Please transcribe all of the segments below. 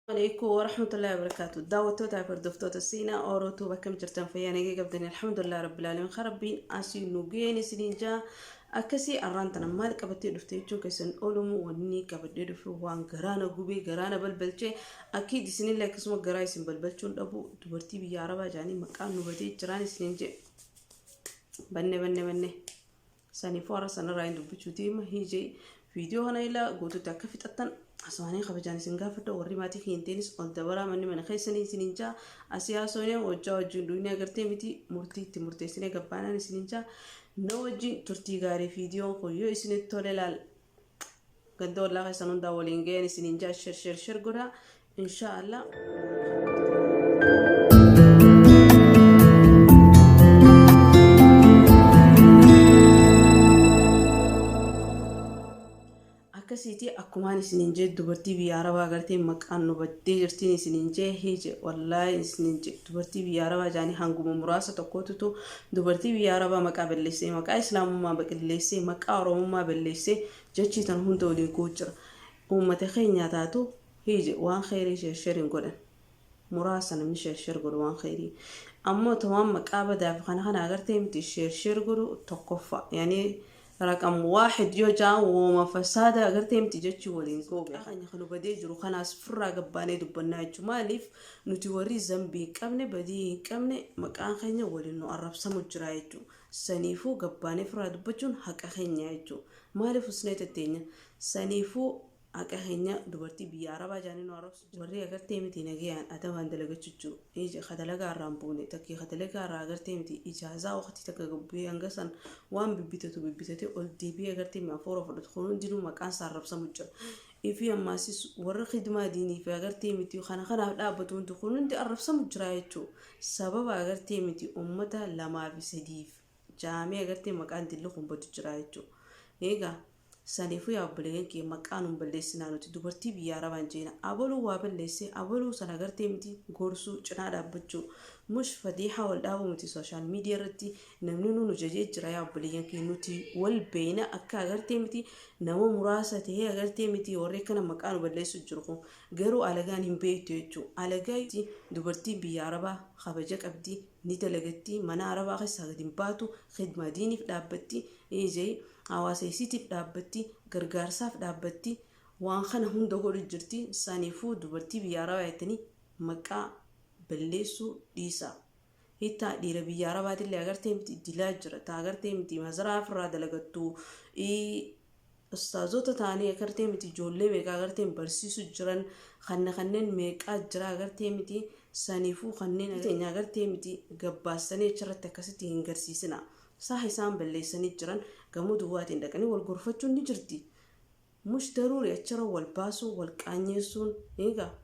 عليكم ورحمة الله وبركاته. دعوة تعبر دفتوت السينا أوروتو بكم جرتن فيانا قبل الحمد لله رب العالمين خربين أسي نوجين سنينجا أكسي أرانتنا مالك أبتي دفتيتو كسن أولمو وني كبدي دفو وان غرانا غوبي غرانا بلبلچه أكيد سنين لك اسمه غراي سن بلبلچون أبو دبرتي بياربا جاني مكان نبتي جراني سنينجا بني ساني فورا سنة راين دبچوتي ما هيجي فيديو هنا إلا قوتو تكفي تتن أسمعني خبجاني سنغافة وري ماتي خينتينس الدورة مني من خيسني سنينجا أسيا سونيا وجا جندوني أغرتي متي مرتي سنة قبانا سنينجا نوجي ترتي غاري فيديو خويو سنة تولال قدور لا خيسنون داولينجين سنينجا شر قرا إن شاء الله. كسيتي أكمان سنينجة دبرتي بياربا قرتي مكان نبتي جرتيني سنينجة هيج والله سنينجة دبرتي بياربا جاني هنگو مراسة تقوتو دبرتي بياربا مكا بلسي مكا إسلام ما بلسي مكا روم ما بلسي جتشي تنهون دولي كوجر ومتخين ياتاتو هيج وان خيري شرشرين قدن مراسة نمشي شرشر قدن وان خيري أما تمام مكا بدا فخانا قرتي متي شرشر قدن تقفى يعني رقم واحد يوجا وما فسادة قرتي متجتشي ولينكوب يا خاني خلو بدي جرو خنا أسفر قباني دبنا جماليف نتوري زنبي كمني بدي كمني مكان خيني ولينو عرب سمو جرايتو سنيفو قباني فرا دبجون حق خيني عيتو مالف سنيت التيني سنيفو أكهنيا دبرتي بياربا جانين وارفس وري أقرتي متي نجيان أتوان دلقتشجو إيج خدلقا رامبوني تكي خدلقا راقرتي متي إجازة وقتي تكقبي أنقصن وان ببيتتو قلتي بي أقرتي مافورو فدخلون دينو مكان صارب سمجر إفي أماسيس ور خدمة ديني في أقرتي متي خنا لابتون تخلون دي أرف سمجرايتو سبب أقرتي متي أمتا لما في سديف جامي أقرتي مكان دلقون بتجرايتو إيجا سانيفو يا بلغن كي مكانون بلسنا نوتي دبرتي بياربان جينا أبولو وابلسي أبولو سنغرتي متي غورسو جنا دابچو مش فضيحة والدابو متي سوشال ميديا رتي نمنونو نجاجي جرايا بلغن كي نوتي والبينا أكا غرتي متي نمو مراسة هي غرتي متي وريكنا مكانو بلسو جرخو غيرو ألغان هم بيتو يجو ألغاي دبرتي بياربا خبجك أبدي نتلغتي منا عربا خيسا غدين باتو خدمة ديني فدابتي إيجي hawaasaysiitiif dhaabbatti gargaarsaaf dhaabbatti waan kana hunda godhu jirti saniifuu dubartii biyya arabaa jettanii maqaa balleessuu dhiisa hitta dhiira biyya arabaatillee agartee miti dilaa jira taa agartee miti mazaraa firraa dalagattu ustaazota taanii agartee miti ijoollee meeqa agartee barsiisu jiran kanneen meeqaa jira agartee miti saniifuu kanneen agartee miti gabbaasanii achirratti akkasitti hin garsiisina صح إسام بالليسني جران قاموا دواتين دكاني والغرفة جون نجرتي مش ضروري أشرا والباسو والكانيسون إيجا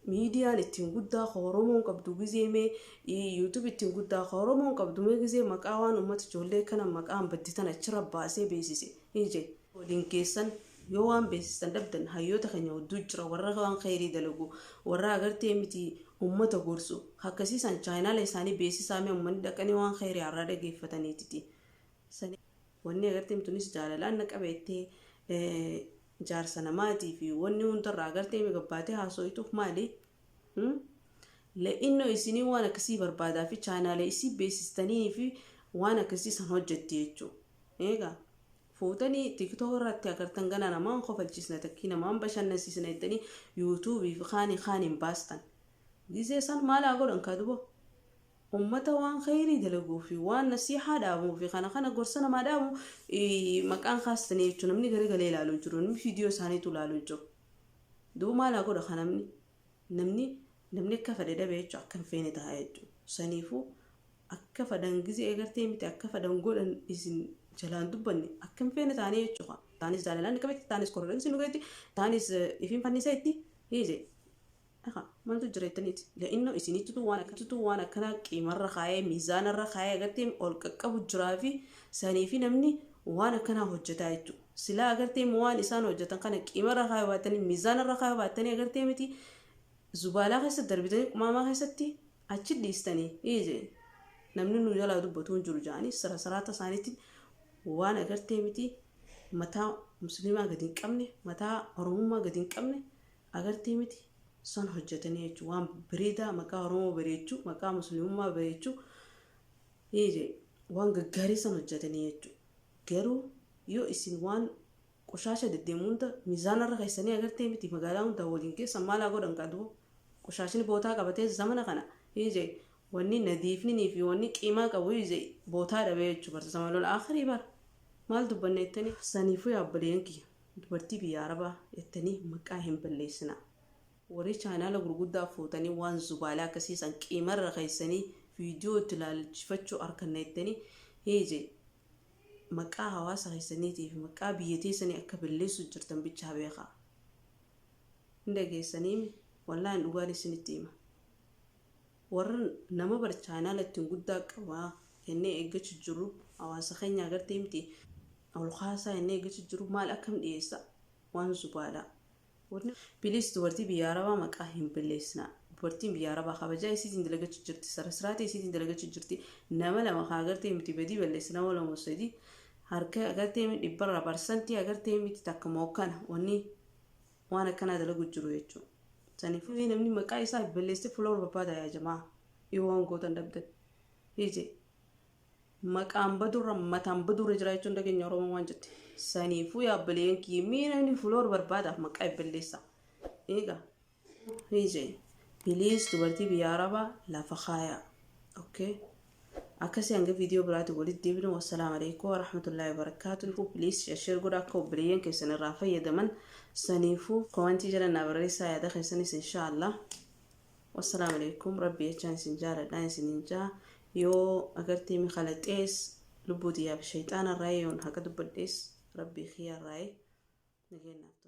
ميديا لتنقول دا خورمون قبضو جزيمة يوتيوب تنقول دا خورمون قبضو مجزي مكاوان وما تجولي كنا مكان بديتنا أشرا باسي بيسيسي إيجي ودين كيسن يوان بيسيسن دبدن هايو تخنيو دوجرا ورغوان خيري دلقو ورا أغرتي متي ummata gorsu hakkasiisan chaayinaa isaanii beeksisaame ummanni dhaqanii waan khayrii arraa dhageeffataniiti sani wanni agartee mitunis jaalalaan naqabeettee jaarsa namaatii fi wanni hundarraa agartee gabbaatee haasoituuf maali la'inno isinii waan akkasii barbaadaa fi chaayinaalee isii beeksistanii fi waan akkasiisan hojjetti jechuu eegaa fuutanii tiktok irratti agartan gana namaan qofalchisna takkii namaan bashannansiisna jettanii yuutuubii fi kaaniin baastan جزء سان ما لا أقول إنك دبوا أمته وان خيري دلقوا في وان نصيحة دامو في خنا قرصنا ما دامو مكان خاص تاني تنامني غير قليل على الجرون فيديو ثاني طول على الجو دو ما لا أقول خنا نمني كفر ده بيجوا كم فين تهايجو سنيفو أكفر دان جزء أقرتي متى أكفر دان قول إن إذن جلان دبني أكم فين تاني يجوا تاني زعلان كبيت تاني سكورين سنو قلتي تاني يفين فني سايتي هيجي ما تجريتني لأنه إسنيتو وانا كنا قيمة رخاية ميزان الرخاية قرتيم أولككبو جرافي سانيفي نمني وانا كنا هجتايتو سلا قرتيم وان إسان هجتان كنا قيمة رخاية واتني ميزان الرخاية واتني قرتيمتي زبالا خيسة دربتني ماما خيستي أتشد ديستني إيجي نمني نجالا دبتون جرجاني سرسراتا سانيتي وانا قرتيمتي متى مسلمة قدين كمني متى أروما قدين كمني أقرتيمتي san hojjetanii jechuudha waan bareedaa maqaa Oromoo bareechuu maqaa musliimummaa bareechuu waan gaggaarii san hojjetanii jechuudha. Garuu yoo isin waan qoshaasha deddeemuunda miizaanarra keessanii agartee miti magaalaa hundaa waliin keessa maalaa godhan qabu qoshaashni bootaa qabatee zamana kana wanni nadiifnii fi wanni qiimaa qabu bootaa dhabee jechuudha. Barsiisama lola akhirii bara maal dubbanne jettanii saniifuu yaabbaleen kiyya dubartii biyya arabaa jettanii maqaa hin balleessina. Warri chaanaala gurguddaa fuutanii waan zubaalaa akkasiisan qiimarra keessanii viidiyoo itti ilaalchifachuu arganna jettanii maqaa hawaasa keessaniitiif maqaa biyya teessanii akka balleessu jirtan bichaa beekaa. Hin dhageessanii wallaahi dhugaan isinitti hima. Warra nama bar chaanaala ittiin guddaa qabaa jennee eeggachuu jirru hawaasa keenya agartee miti ol kaasaa jennee eeggachuu jirru maal akkam dhiyeessa waan zubaalaa. Bilis dubartii biyya arabaa maqaa hin balleessina. Dubartiin biyya arabaa kabajaa isiitiin dalagachuu jirti. Sarasiraata isiitiin dalagachuu jirti. Nama lama agartee miti badii balleessina wala mosadi harka agartee miti dhibbarra parsantii agartee miti takka mookkana wanni waan akkanaa dalaguu jiru jechuudha. Saniifuu namni maqaa isaa balleessee fuula barbaada yaa jamaa yoo waan gootan dhabdan. Maqaan badurra mataan badurra jira jechuun dhageenya Oromoo waan jette. Saniifuu yaabbaleen kiimii namni fuula barbaadaaf maqaa balleessa. Egaa bilis dubartii biyya arabaa lafa kaayaa. Akkasii hanga viidiyoo biraatti walitti deebinu. Wassalaamu alaikum warahmatullahi wabarakatuh. Bilis share godhaa akka obboleeyyan keessan irraa fayyadaman. Saniifuu komantii jala naa barreessaa yaada keessanis inshaallah. Wassalaamu alaikum. Rabbi jechaan isin jaaladhaan isin injaa. Yoo agartee mi khalaxees lubbuu diyaaf shayxaana irraa yoon haqa dubbadhees rabbii khiyyaa irraa nageennaaf.